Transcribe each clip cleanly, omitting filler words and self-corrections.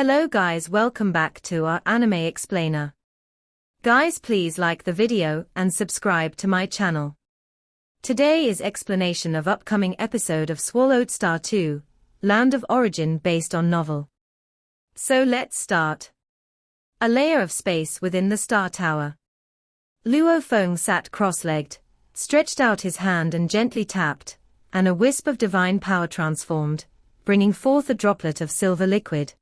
Hello guys, welcome back to our anime explainer. Guys, please like the video and subscribe to my channel. Today is explanation of upcoming episode of Swallowed Star 2, Land of Origin based on novel. So let's start. A layer of space within the star tower. Luo Feng sat cross-legged, stretched out his hand and gently tapped, and a wisp of divine power transformed, bringing forth a droplet of silver liquid.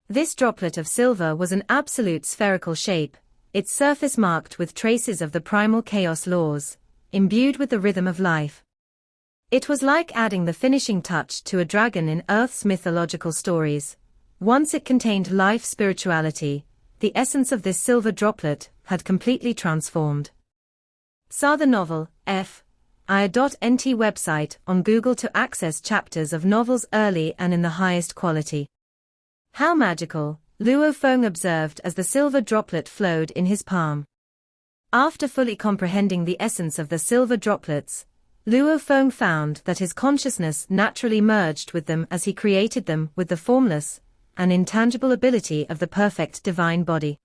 This droplet of silver was an absolute spherical shape, its surface marked with traces of the primal chaos laws, imbued with the rhythm of life. It was like adding the finishing touch to a dragon in Earth's mythological stories. Once it contained life spirituality, the essence of this silver droplet had completely transformed. Saw the novel, F.I.nt website on Google to access chapters of novels early and in the highest quality. How magical, Luo Feng observed as the silver droplet flowed in his palm. After fully comprehending the essence of the silver droplets, Luo Feng found that his consciousness naturally merged with them as he created them with the formless and intangible ability of the perfect divine body.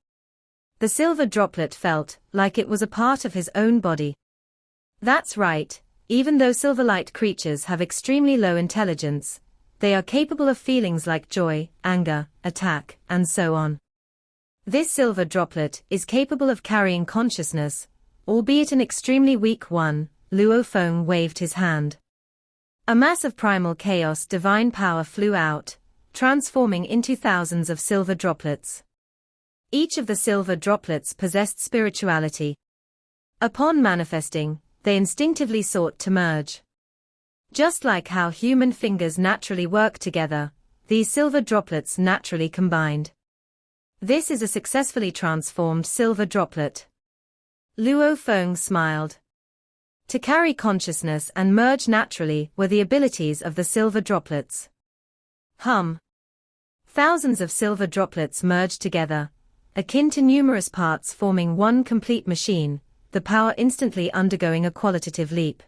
The silver droplet felt like it was a part of his own body. That's right, even though silver-light creatures have extremely low intelligence, they are capable of feelings like joy, anger, attack, and so on. This silver droplet is capable of carrying consciousness, albeit an extremely weak one. Luo Feng waved his hand. A mass of primal chaos divine power flew out, transforming into thousands of silver droplets. Each of the silver droplets possessed spirituality. Upon manifesting, they instinctively sought to merge. Just like how human fingers naturally work together, these silver droplets naturally combined. This is a successfully transformed silver droplet. Luo Feng smiled. To carry consciousness and merge naturally were the abilities of the silver droplets. Thousands of silver droplets merged together, akin to numerous parts forming one complete machine, the power instantly undergoing a qualitative leap.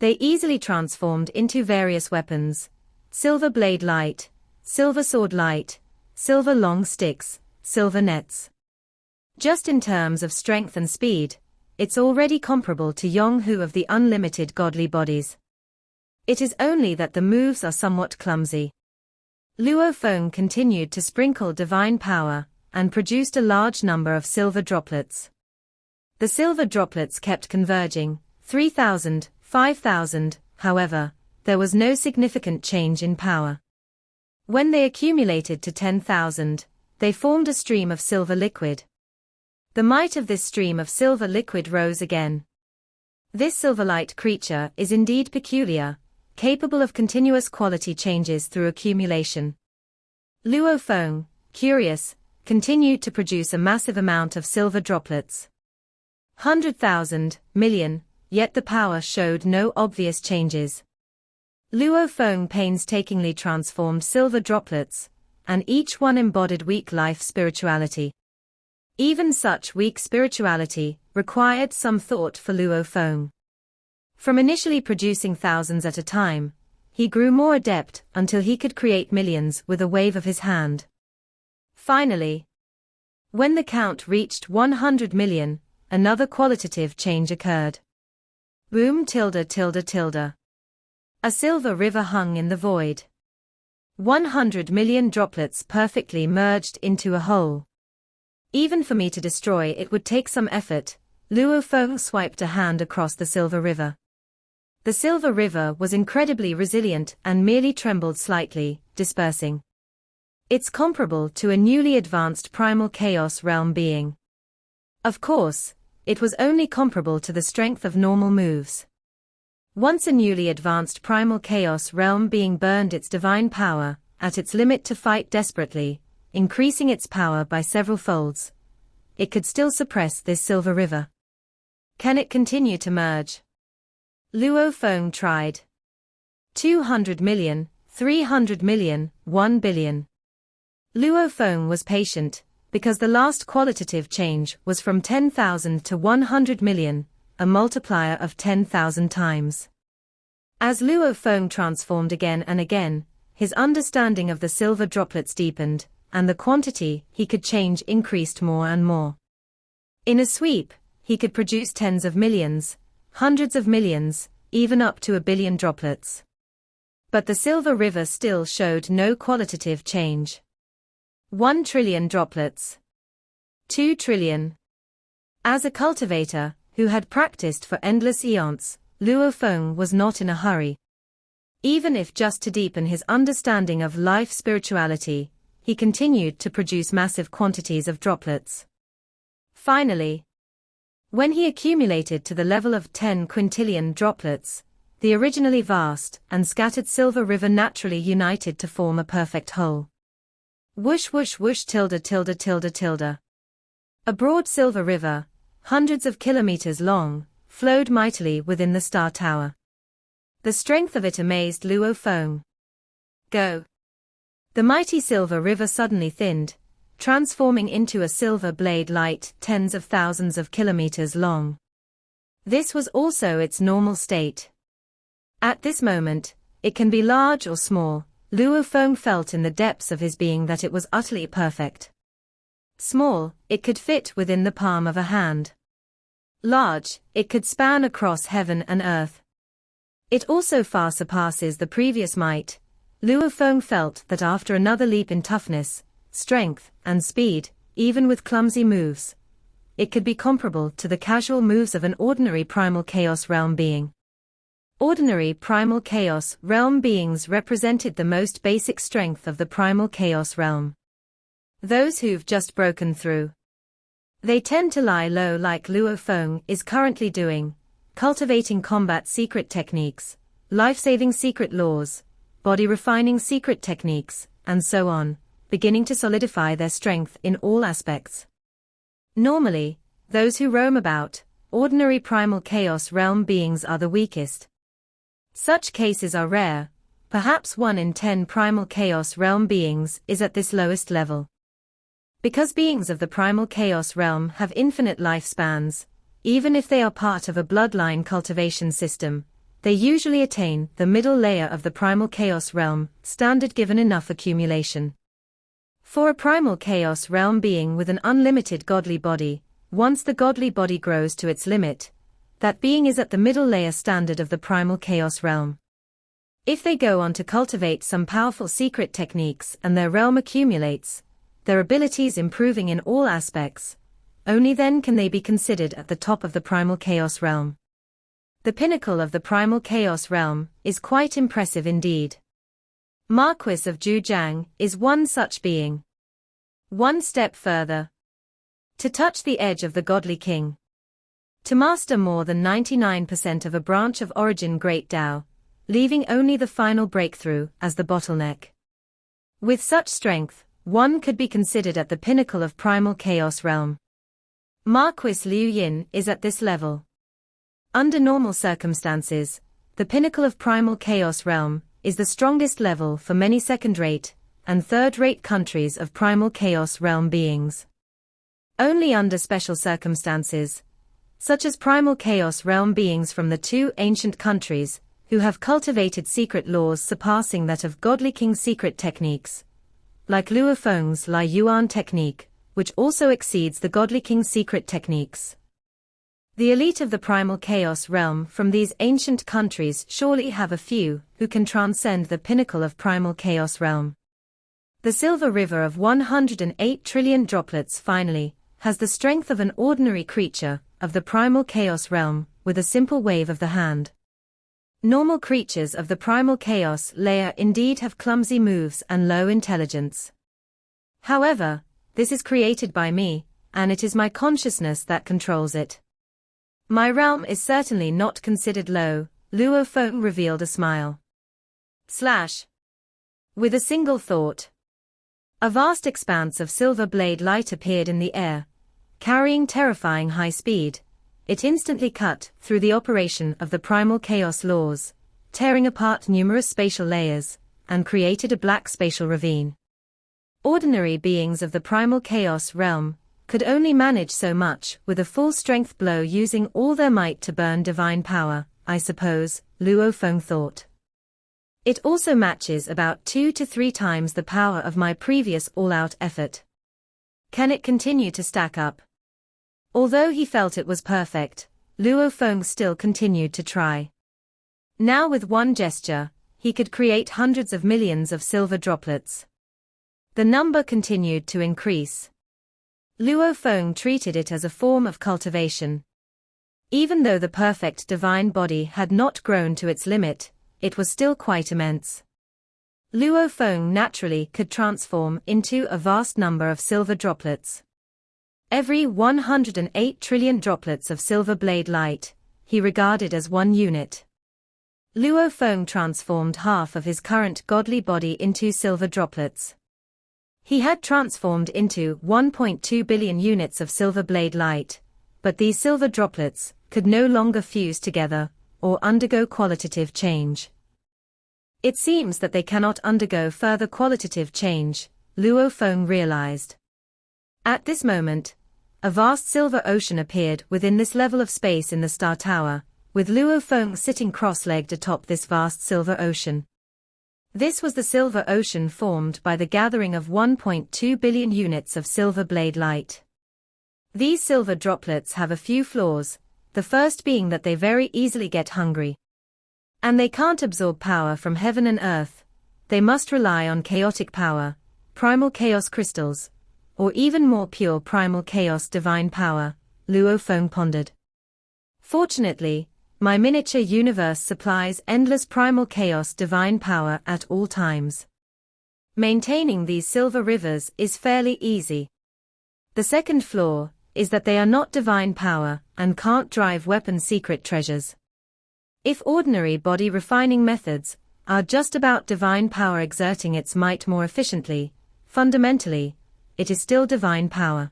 They easily transformed into various weapons: silver blade light, silver sword light, silver long sticks, silver nets. Just in terms of strength and speed, it's already comparable to Yong-Hu of the unlimited godly bodies. It is only that the moves are somewhat clumsy. Luo Feng continued to sprinkle divine power, and produced a large number of silver droplets. The silver droplets kept converging, 3,000, 5,000, however, there was no significant change in power. When they accumulated to 10,000, they formed a stream of silver liquid. The might of this stream of silver liquid rose again. This silver-light creature is indeed peculiar, capable of continuous quality changes through accumulation. Luo Feng, curious, continued to produce a massive amount of silver droplets. 100,000, million, yet the power showed no obvious changes. Luo Feng painstakingly transformed silver droplets, and each one embodied weak life spirituality. Even such weak spirituality required some thought for Luo Feng. From initially producing thousands at a time, he grew more adept until he could create millions with a wave of his hand. Finally, when the count reached 100 million, another qualitative change occurred. Boom tilde tilde tilde. A silver river hung in the void. 100 million droplets perfectly merged into a whole. Even for me to destroy it would take some effort. Luo Feng swiped a hand across the silver river. The silver river was incredibly resilient and merely trembled slightly, dispersing. It's comparable to a newly advanced primal chaos realm being. Of course, it was only comparable to the strength of normal moves. Once a newly advanced primal chaos realm being burned its divine power, at its limit to fight desperately, increasing its power by several folds, it could still suppress this silver river. Can it continue to merge? Luo Feng tried. 200 million, 300 million, 1 billion. Luo Feng was patient, because the last qualitative change was from 10,000 to 100 million, a multiplier of 10,000 times. As Luo Feng transformed again and again, his understanding of the silver droplets deepened, and the quantity he could change increased more and more. In a sweep, he could produce tens of millions, hundreds of millions, even up to 1 billion droplets. But the silver river still showed no qualitative change. 1 trillion droplets. 2 trillion. As a cultivator, who had practiced for endless eons, Luo Feng was not in a hurry. Even if just to deepen his understanding of life spirituality, he continued to produce massive quantities of droplets. Finally, when he accumulated to the level of 10 quintillion droplets, the originally vast and scattered silver river naturally united to form a perfect whole. Whoosh whoosh whoosh tilde tilde tilde tilde. A broad silver river, hundreds of kilometers long, flowed mightily within the Star Tower. The strength of it amazed Luo Feng. Go! The mighty silver river suddenly thinned, transforming into a silver blade light tens of thousands of kilometers long. This was also its normal state. At this moment, it can be large or small. Luo Feng felt in the depths of his being that it was utterly perfect. Small, it could fit within the palm of a hand. Large, it could span across heaven and earth. It also far surpasses the previous might. Luo Feng felt that after another leap in toughness, strength, and speed, even with clumsy moves, it could be comparable to the casual moves of an ordinary primal chaos realm being. Ordinary primal chaos realm beings represented the most basic strength of the primal chaos realm. Those who've just broken through. They tend to lie low like Luo Feng is currently doing, cultivating combat secret techniques, life-saving secret laws, body-refining secret techniques, and so on, beginning to solidify their strength in all aspects. Normally, those who roam about, ordinary primal chaos realm beings are the weakest. Such cases are rare, perhaps 1 in 10 primal chaos realm beings is at this lowest level. Because beings of the primal chaos realm have infinite lifespans, even if they are part of a bloodline cultivation system, they usually attain the middle layer of the primal chaos realm, standard given enough accumulation. For a primal chaos realm being with an unlimited godly body, once the godly body grows to its limit, that being is at the middle layer standard of the primal chaos realm. If they go on to cultivate some powerful secret techniques and their realm accumulates, their abilities improving in all aspects, only then can they be considered at the top of the primal chaos realm. The pinnacle of the primal chaos realm is quite impressive indeed. Marquis of Zhujiang is one such being. One step further. To touch the edge of the godly king. To master more than 99% of a branch of origin great Tao, leaving only the final breakthrough as the bottleneck. With such strength, one could be considered at the pinnacle of primal chaos realm. Marquis Liu Yin is at this level. Under normal circumstances, the pinnacle of primal chaos realm is the strongest level for many second-rate and third-rate countries of primal chaos realm beings. Only under special circumstances, such as primal chaos realm beings from the 2 ancient countries, who have cultivated secret laws surpassing that of godly king secret techniques, like Luo Feng's Lai Yuan technique, which also exceeds the godly king secret techniques. The elite of the primal chaos realm from these ancient countries surely have a few who can transcend the pinnacle of primal chaos realm. The silver river of 108 trillion droplets finally has the strength of an ordinary creature of the primal chaos realm with a simple wave of the hand. Normal creatures of the primal chaos layer indeed have clumsy moves and low intelligence. However, this is created by me, and it is my consciousness that controls it. My realm is certainly not considered low, Luo Feng revealed a smile. With a single thought. A vast expanse of silver blade light appeared in the air, carrying terrifying high speed. It instantly cut through the operation of the primal chaos laws, tearing apart numerous spatial layers, and created a black spatial ravine. Ordinary beings of the primal chaos realm could only manage so much with a full-strength blow using all their might to burn divine power, I suppose, Luo Feng thought. It also matches about 2 to 3 times the power of my previous all-out effort. Can it continue to stack up? Although he felt it was perfect, Luo Feng still continued to try. Now with one gesture, he could create hundreds of millions of silver droplets. The number continued to increase. Luo Feng treated it as a form of cultivation. Even though the perfect divine body had not grown to its limit, it was still quite immense. Luo Feng naturally could transform into a vast number of silver droplets. Every 108 trillion droplets of silver blade light, he regarded as one unit. Luo Feng transformed half of his current godly body into silver droplets. He had transformed into 1.2 billion units of silver blade light, but these silver droplets could no longer fuse together or undergo qualitative change. It seems that they cannot undergo further qualitative change, Luo Feng realized. At this moment, a vast silver ocean appeared within this level of space in the Star Tower, with Luo Feng sitting cross-legged atop this vast silver ocean. This was the silver ocean formed by the gathering of 1.2 billion units of silver blade light. These silver droplets have a few flaws, the first being that they very easily get hungry. And they can't absorb power from heaven and earth, they must rely on chaotic power, primal chaos crystals, or even more pure primal chaos divine power, Luo Feng pondered. Fortunately, my miniature universe supplies endless primal chaos divine power at all times. Maintaining these silver rivers is fairly easy. The second flaw is that they are not divine power and can't drive weapon secret treasures. If ordinary body refining methods are just about divine power exerting its might more efficiently, fundamentally, it is still divine power.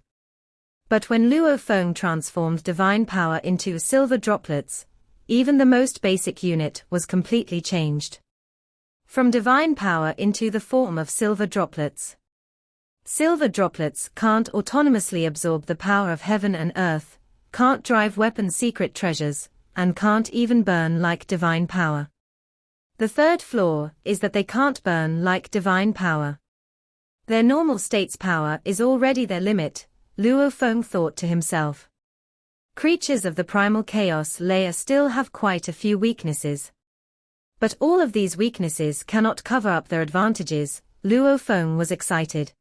But when Luo Feng transformed divine power into silver droplets, even the most basic unit was completely changed. From divine power into the form of silver droplets. Silver droplets can't autonomously absorb the power of heaven and earth, can't drive weapon secret treasures, and can't even burn like divine power. The third flaw is that they can't burn like divine power. Their normal state's power is already their limit, Luo Feng thought to himself. Creatures of the primal chaos layer still have quite a few weaknesses. But all of these weaknesses cannot cover up their advantages, Luo Feng was excited.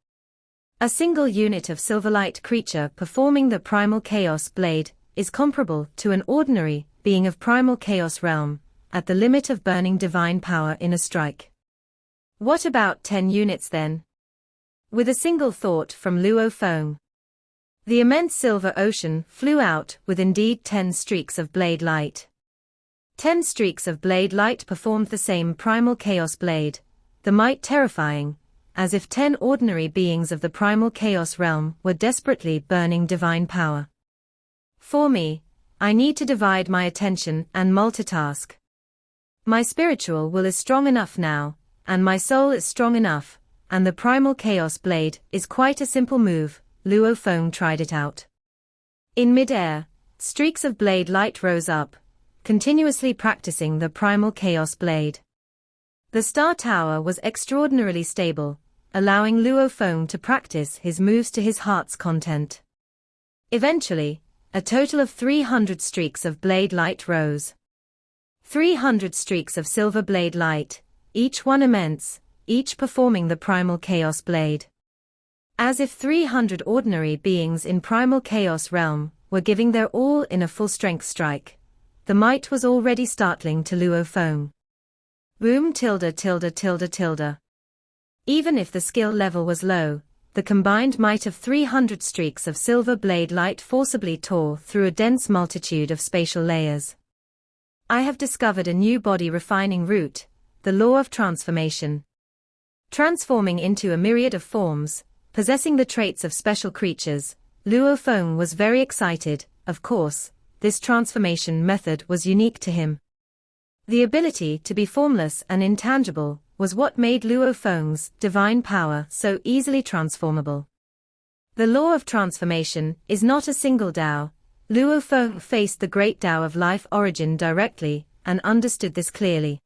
A single unit of silverlight creature performing the primal chaos blade is comparable to an ordinary being of primal chaos realm, at the limit of burning divine power in a strike. What about 10 units then? With a single thought from Luo Feng, the immense silver ocean flew out with indeed 10 streaks of blade light. 10 streaks of blade light performed the same primal chaos blade, the might terrifying, as if 10 ordinary beings of the primal chaos realm were desperately burning divine power. For me, I need to divide my attention and multitask. My spiritual will is strong enough now, and my soul is strong enough, and the primal chaos blade is quite a simple move. Luo Feng tried it out. In mid-air, streaks of blade light rose up, continuously practicing the primal chaos blade. The Star Tower was extraordinarily stable, allowing Luo Feng to practice his moves to his heart's content. Eventually, a total of 300 streaks of blade light rose. 300 streaks of silver blade light, each one immense, each performing the primal chaos blade. As if 300 ordinary beings in primal chaos realm were giving their all in a full-strength strike. The might was already startling to Luo Feng. Boom tilde tilde tilde tilde. Even if the skill level was low, the combined might of 300 streaks of silver blade light forcibly tore through a dense multitude of spatial layers. I have discovered a new body refining route, the law of transformation. Transforming into a myriad of forms, possessing the traits of special creatures, Luo Feng was very excited. Of course, this transformation method was unique to him. The ability to be formless and intangible was what made Luo Feng's divine power so easily transformable. The law of transformation is not a single Tao. Luo Feng faced the great Tao of life origin directly, and understood this clearly.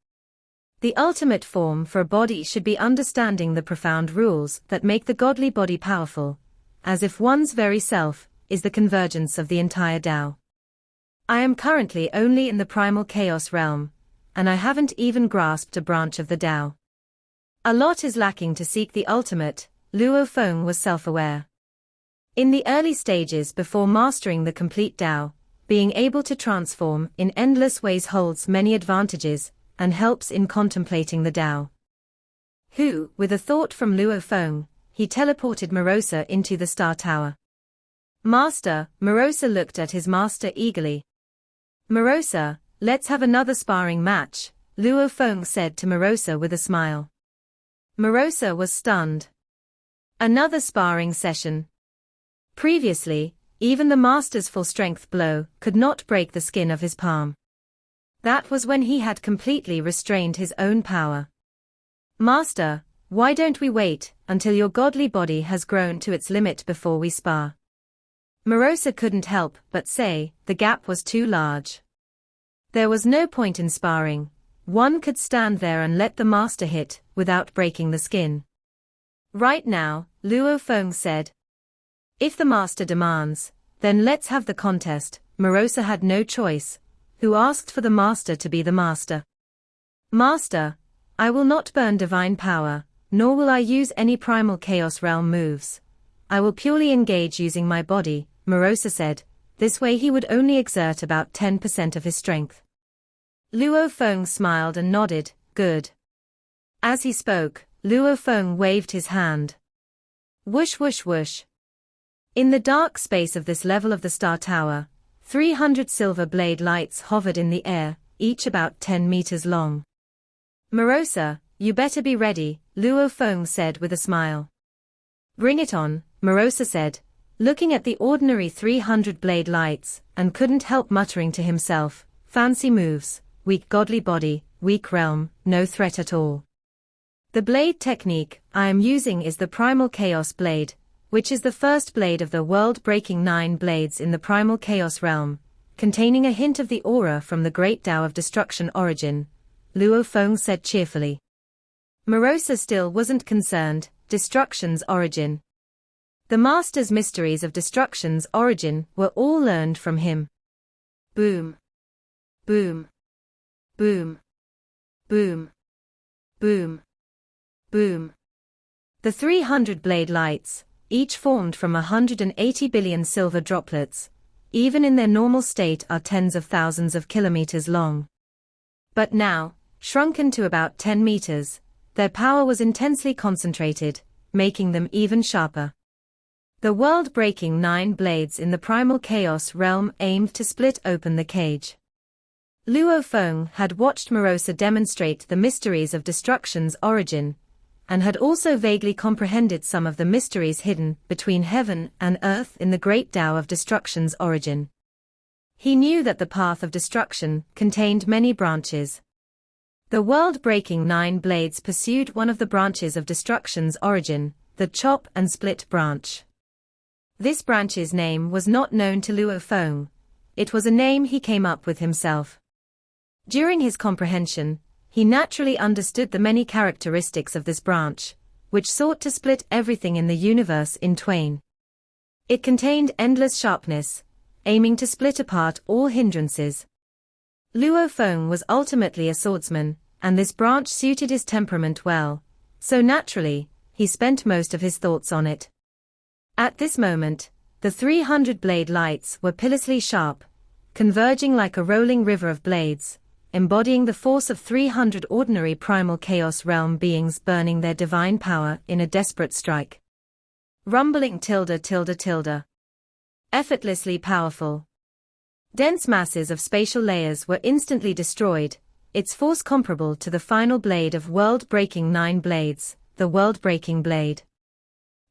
The ultimate form for a body should be understanding the profound rules that make the godly body powerful, as if one's very self is the convergence of the entire Tao. I am currently only in the primal chaos realm, and I haven't even grasped a branch of the Tao. A lot is lacking to seek the ultimate. Luo Feng was self-aware. In the early stages before mastering the complete Tao, being able to transform in endless ways holds many advantages and helps in contemplating the Tao. With a thought from Luo Feng, he teleported Morosa into the Star Tower. Master, Morosa looked at his master eagerly. Morosa, let's have another sparring match, Luo Feng said to Morosa with a smile. Morosa was stunned. Another sparring session. Previously, even the master's full-strength blow could not break the skin of his palm. That was when he had completely restrained his own power. Master, why don't we wait until your godly body has grown to its limit before we spar? Morosa couldn't help but say the gap was too large. There was no point in sparring. One could stand there and let the master hit without breaking the skin. Right now, Luo Feng said. If the master demands, then let's have the contest. Morosa had no choice, who asked for the master to be the master. Master, I will not burn divine power, nor will I use any primal chaos realm moves. I will purely engage using my body, Morosa said. This way he would only exert about 10% of his strength. Luo Feng smiled and nodded, good. As he spoke, Luo Feng waved his hand. Whoosh whoosh whoosh. In the dark space of this level of the Star Tower, 300 silver blade lights hovered in the air, each about 10 meters long. Morosa, you better be ready, Luo Feng said with a smile. Bring it on, Morosa said, looking at the ordinary 300 blade lights, and couldn't help muttering to himself, fancy moves, weak godly body, weak realm, no threat at all. The blade technique I am using is the Primal Chaos Blade, which is the first blade of the world-breaking 9 blades in the Primal Chaos realm, containing a hint of the aura from the Great Tao of Destruction origin, Luo Feng said cheerfully. Morosa still wasn't concerned, Destruction's origin. The master's mysteries of Destruction's origin were all learned from him. Boom. Boom. Boom. Boom. Boom. Boom. The 300 blade lights, each formed from 180 billion silver droplets, even in their normal state are tens of thousands of kilometers long. But now, shrunken to about 10 meters, their power was intensely concentrated, making them even sharper. The world-breaking 9 blades in the Primal Chaos realm aimed to split open the cage. Luo Feng had watched Morosa demonstrate the mysteries of Destruction's origin, and had also vaguely comprehended some of the mysteries hidden between heaven and earth in the Great Tao of Destruction's origin. He knew that the path of destruction contained many branches. The world-breaking 9 blades pursued one of the branches of Destruction's origin, the Chop and Split branch. This branch's name was not known to Luo Feng. It was a name he came up with himself. During his comprehension, he naturally understood the many characteristics of this branch, which sought to split everything in the universe in twain. It contained endless sharpness, aiming to split apart all hindrances. Luo Feng was ultimately a swordsman, and this branch suited his temperament well, so naturally, he spent most of his thoughts on it. At this moment, the 300 blade lights were pitilessly sharp, converging like a rolling river of blades, embodying the force of 300 ordinary primal chaos realm beings burning their divine power in a desperate strike. Rumbling tilde tilde tilde. Effortlessly powerful. Dense masses of spatial layers were instantly destroyed, its force comparable to the final blade of world-breaking 9 blades, the world-breaking blade.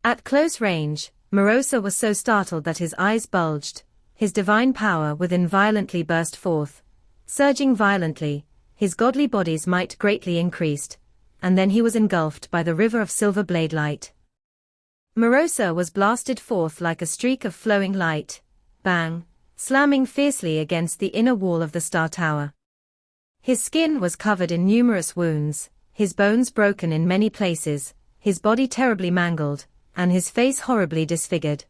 At close range, Morosa was so startled that his eyes bulged, his divine power within violently burst forth. Surging violently, his godly body's might greatly increased, and then he was engulfed by the river of silver blade light. Morosa was blasted forth like a streak of flowing light, bang, slamming fiercely against the inner wall of the Star Tower. His skin was covered in numerous wounds, his bones broken in many places, his body terribly mangled, and his face horribly disfigured.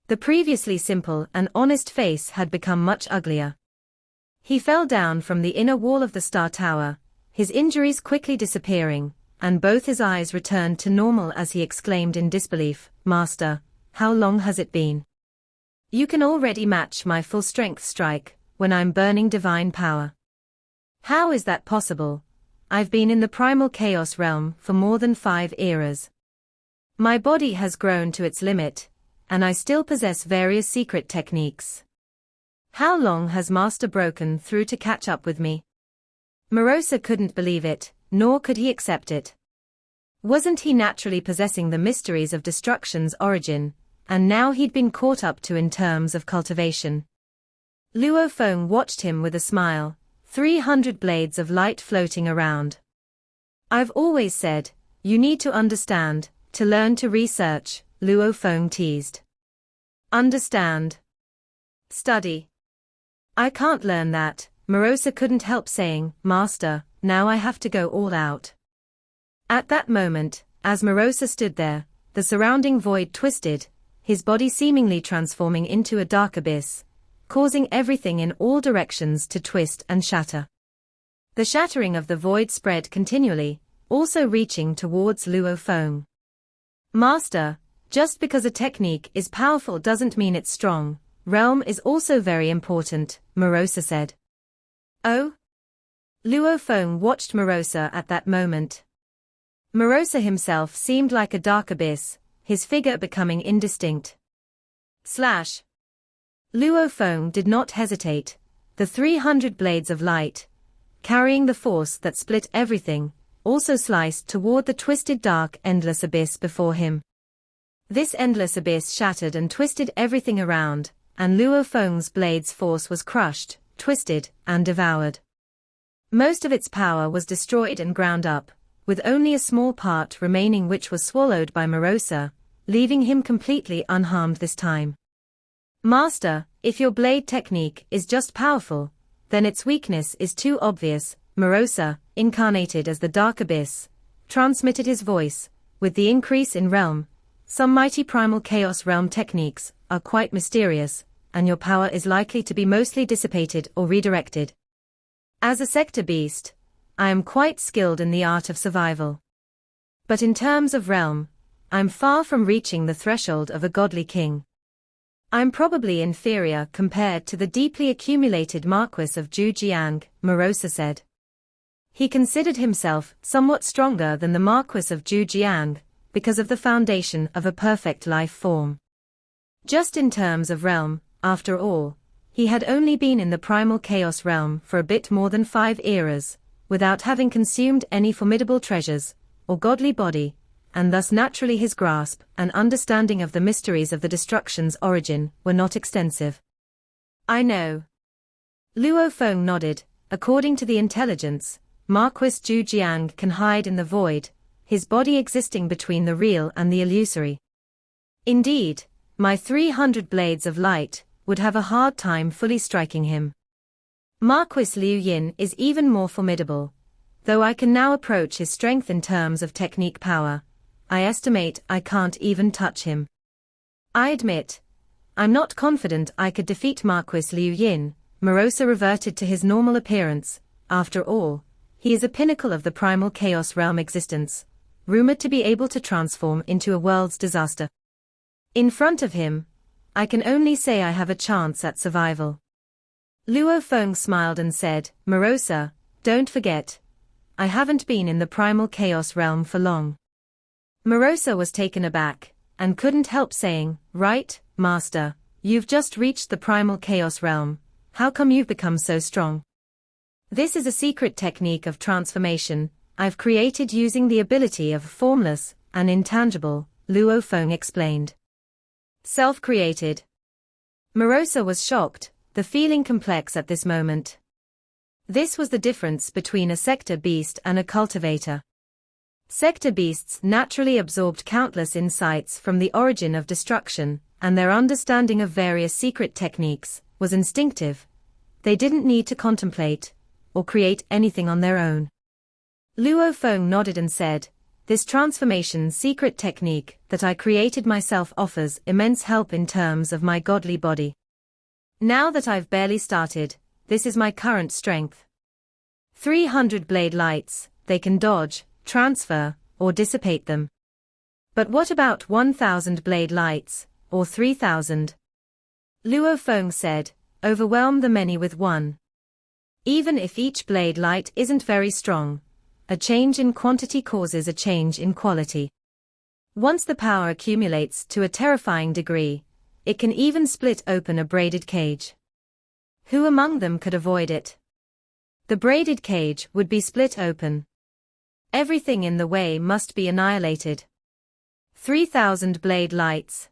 The previously simple and honest face had become much uglier. He fell down from the inner wall of the Star Tower, his injuries quickly disappearing, and both his eyes returned to normal as he exclaimed in disbelief, "Master, how long has it been? You can already match my full strength strike, when I'm burning divine power. How is that possible? I've been in the primal chaos realm for more than 5 eras. My body has grown to its limit, and I still possess various secret techniques. How long has Master broken through to catch up with me?" Morosa couldn't believe it, nor could he accept it. Wasn't he naturally possessing the mysteries of destruction's origin, and now he'd been caught up to in terms of cultivation? Luo Feng watched him with a smile, 300 blades of light floating around. "I've always said, you need to understand, to learn to research," Luo Feng teased. "Understand? Study. I can't learn that," Morosa couldn't help saying, "Master, now I have to go all out." At that moment, as Morosa stood there, the surrounding void twisted, his body seemingly transforming into a dark abyss, causing everything in all directions to twist and shatter. The shattering of the void spread continually, also reaching towards Luo Feng. "Master, just because a technique is powerful doesn't mean it's strong. Realm is also very important," Morosa said. "Oh?" Luo Feng watched Morosa at that moment. Morosa himself seemed like a dark abyss, his figure becoming indistinct. Slash. Luo Feng did not hesitate, the 300 blades of light, carrying the force that split everything, also sliced toward the twisted dark endless abyss before him. This endless abyss shattered and twisted everything around, and Luo Feng's blade's force was crushed, twisted, and devoured. Most of its power was destroyed and ground up, with only a small part remaining, which was swallowed by Morosa, leaving him completely unharmed this time. "Master, if your blade technique is just powerful, then its weakness is too obvious," Morosa, incarnated as the Dark Abyss, transmitted his voice. "With the increase in realm, some mighty primal chaos realm techniques are quite mysterious, and your power is likely to be mostly dissipated or redirected. As a sector beast, I am quite skilled in the art of survival. But in terms of realm, I'm far from reaching the threshold of a godly king. I'm probably inferior compared to the deeply accumulated Marquis of Zhujiang," Morosa said. He considered himself somewhat stronger than the Marquis of Zhujiang, because of the foundation of a perfect life form. Just in terms of realm, after all, he had only been in the primal chaos realm for a bit more than 5 eras, without having consumed any formidable treasures, or godly body, and thus naturally his grasp and understanding of the mysteries of the destruction's origin were not extensive. "I know." Luo Feng nodded. "According to the intelligence, Marquis Zhujiang can hide in the void, his body existing between the real and the illusory. Indeed, my 300 blades of light would have a hard time fully striking him. Marquis Liu Yin is even more formidable, though I can now approach his strength in terms of technique power. I estimate I can't even touch him. I admit, I'm not confident I could defeat Marquis Liu Yin." Morosa reverted to his normal appearance. "After all, he is a pinnacle of the primal chaos realm existence, rumored to be able to transform into a world's disaster. In front of him, I can only say I have a chance at survival." Luo Feng smiled and said, "Morosa, don't forget, I haven't been in the primal chaos realm for long." Morosa was taken aback, and couldn't help saying, "Right, Master, you've just reached the primal chaos realm, how come you've become so strong?" "This is a secret technique of transformation I've created using the ability of formless and intangible," Luo Feng explained. "Self-created?" Morosa was shocked, the feeling complex at this moment. This was the difference between a sector beast and a cultivator. Sector beasts naturally absorbed countless insights from the origin of destruction, and their understanding of various secret techniques was instinctive. They didn't need to contemplate, or create anything on their own. Luo Feng nodded and said, "This transformation secret technique that I created myself offers immense help in terms of my godly body. Now that I've barely started, this is my current strength. 300 blade lights, they can dodge, transfer, or dissipate them. But what about 1,000 blade lights, or 3,000? Luo Feng said, "Overwhelm the many with one. Even if each blade light isn't very strong, a change in quantity causes a change in quality. Once the power accumulates to a terrifying degree, it can even split open a braided cage. Who among them could avoid it? The braided cage would be split open. Everything in the way must be annihilated. 3,000 blade lights.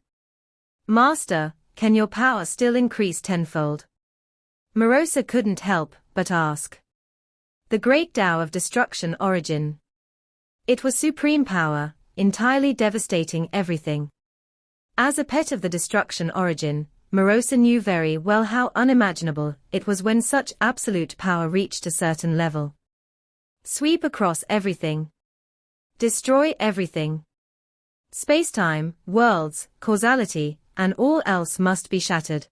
Master, can your power still increase tenfold?" Morosa couldn't help but ask. The great Tao of destruction origin. It was supreme power, entirely devastating everything. As a pet of the destruction origin, Morosa knew very well how unimaginable it was when such absolute power reached a certain level. Sweep across everything. Destroy everything. Space-time, worlds, causality, and all else must be shattered.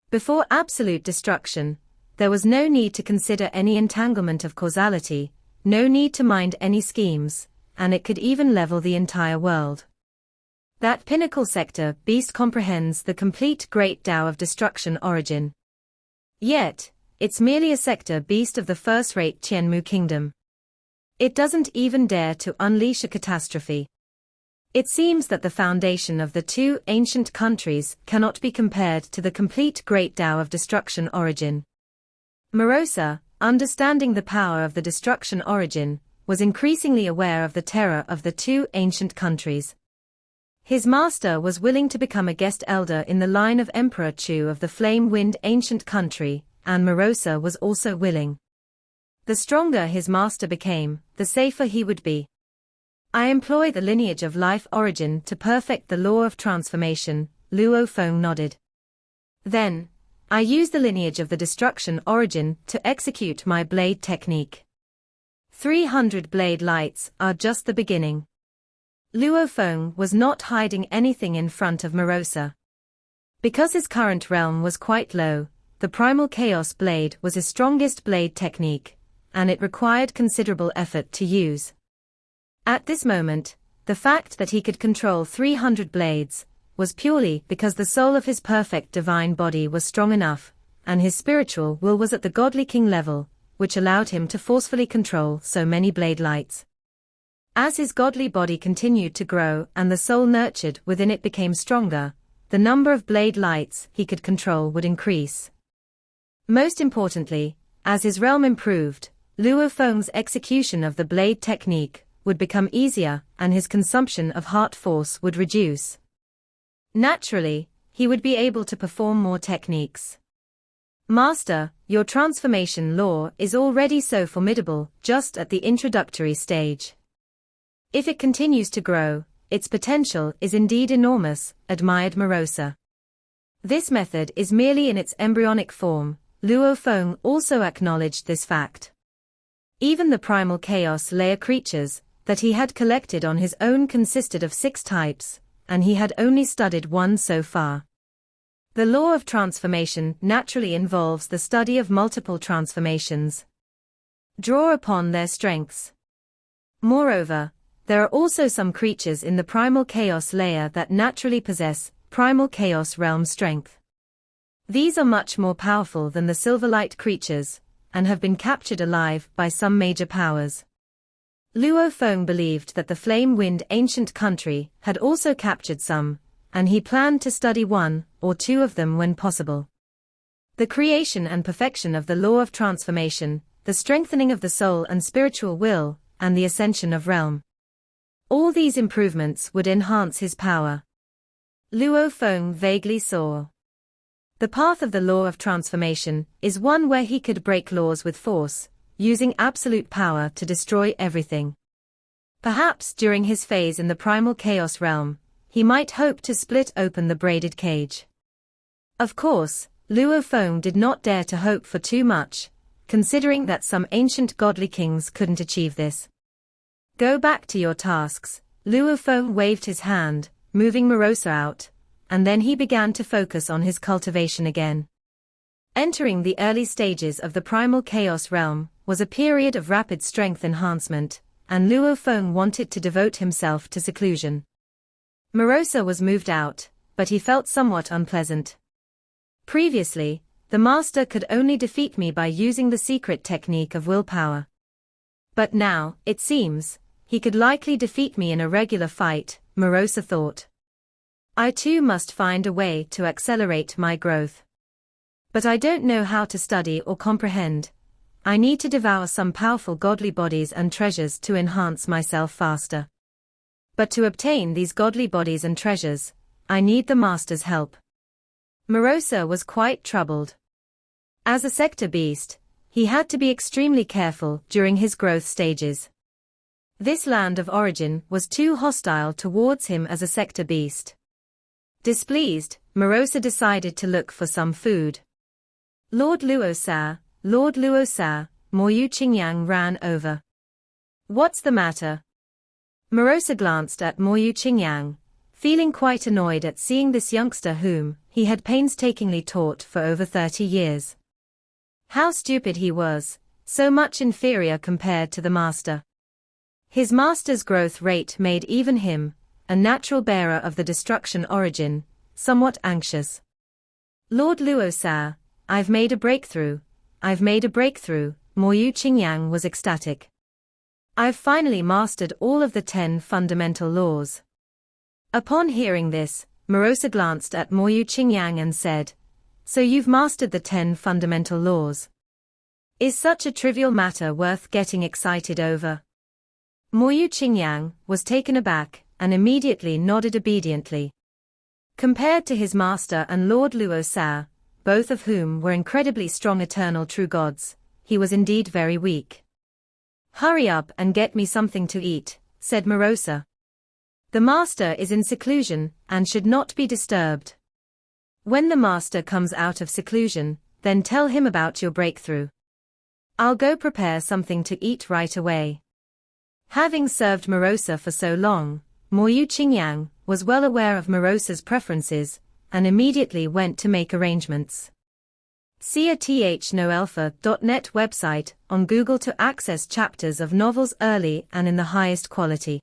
Before absolute destruction, there was no need to consider any entanglement of causality, no need to mind any schemes, and it could even level the entire world. That pinnacle sector beast comprehends the complete great Tao of destruction origin. Yet, it's merely a sector beast of the first-rate Tianmu kingdom. It doesn't even dare to unleash a catastrophe. It seems that the foundation of the two ancient countries cannot be compared to the complete great Tao of destruction origin. Morosa, understanding the power of the destruction origin, was increasingly aware of the terror of the two ancient countries. His master was willing to become a guest elder in the line of Emperor Chu of the flame-wind ancient country, and Morosa was also willing. The stronger his master became, the safer he would be. "I employ the lineage of life origin to perfect the law of transformation," Luo Feng nodded. "Then, I use the lineage of the destruction origin to execute my blade technique. 300 blade lights are just the beginning." Luo Feng was not hiding anything in front of Morosa. Because his current realm was quite low, the primal chaos blade was his strongest blade technique, and it required considerable effort to use. At this moment, the fact that he could control 300 blades was purely because the soul of his perfect divine body was strong enough, and his spiritual will was at the godly king level, which allowed him to forcefully control so many blade lights. As his godly body continued to grow and the soul nurtured within it became stronger, the number of blade lights he could control would increase. Most importantly, as his realm improved, Luo Feng's execution of the blade technique would become easier and his consumption of heart force would reduce. Naturally, he would be able to perform more techniques. "Master, your transformation law is already so formidable just at the introductory stage. If it continues to grow, its potential is indeed enormous," admired Morosa. "This method is merely in its embryonic form." Luo Feng also acknowledged this fact. Even the primal chaos layer creatures that he had collected on his own consisted of 6 types, and he had only studied one so far. The law of transformation naturally involves the study of multiple transformations. Draw upon their strengths. Moreover, there are also some creatures in the primal chaos layer that naturally possess primal chaos realm strength. These are much more powerful than the silverlight creatures, and have been captured alive by some major powers. Luo Feng believed that the flame-wind ancient country had also captured some, and he planned to study 1 or 2 of them when possible. The creation and perfection of the law of transformation, the strengthening of the soul and spiritual will, and the ascension of realm. All these improvements would enhance his power. Luo Feng vaguely saw. The path of the law of transformation is one where he could break laws with force, using absolute power to destroy everything. Perhaps during his phase in the primal chaos realm, he might hope to split open the braided cage. Of course, Luo Feng did not dare to hope for too much, considering that some ancient godly kings couldn't achieve this. Go back to your tasks. Luo Feng waved his hand, moving Morosa out, and then he began to focus on his cultivation again. Entering the early stages of the primal chaos realm was a period of rapid strength enhancement, and Luo Feng wanted to devote himself to seclusion. Morosa was moved out, but he felt somewhat unpleasant. Previously, the master could only defeat me by using the secret technique of willpower. But now, it seems, he could likely defeat me in a regular fight, Morosa thought. I too must find a way to accelerate my growth. But I don't know how to study or comprehend. I need to devour some powerful godly bodies and treasures to enhance myself faster. But to obtain these godly bodies and treasures, I need the master's help. Morosa was quite troubled. As a sector beast, he had to be extremely careful during his growth stages. This land of origin was too hostile towards him as a sector beast. Displeased, Morosa decided to look for some food. Lord Luo Sa, Mo Yu Qingyang ran over. What's the matter? Morosa glanced at Mo Yu Qingyang, feeling quite annoyed at seeing this youngster whom he had painstakingly taught for over 30 years. How stupid he was, so much inferior compared to the master. His master's growth rate made even him, a natural bearer of the destruction origin, somewhat anxious. Lord Luo Sa, I've made a breakthrough, Mo Yu Qingyang was ecstatic. I've finally mastered all of the 10 fundamental laws. Upon hearing this, Morosa glanced at Mo Yu Qingyang and said, So you've mastered the 10 fundamental laws. Is such a trivial matter worth getting excited over? Mo Yu Qingyang was taken aback and immediately nodded obediently. Compared to his master and Lord Luo Sa, both of whom were incredibly strong eternal true gods, he was indeed very weak. Hurry up and get me something to eat, said Morosa. The master is in seclusion and should not be disturbed. When the master comes out of seclusion, then tell him about your breakthrough. I'll go prepare something to eat right away. Having served Morosa for so long, Mo Yu Qingyang was well aware of Morosa's preferences and immediately went to make arrangements. See a thnoalpha.net website on Google to access chapters of novels early and in the highest quality.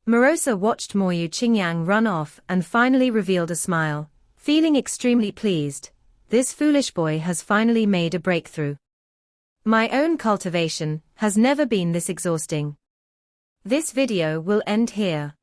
Morosa watched Mo Yu Qingyang run off and finally revealed a smile, feeling extremely pleased. This foolish boy has finally made a breakthrough. My own cultivation has never been this exhausting. This video will end here.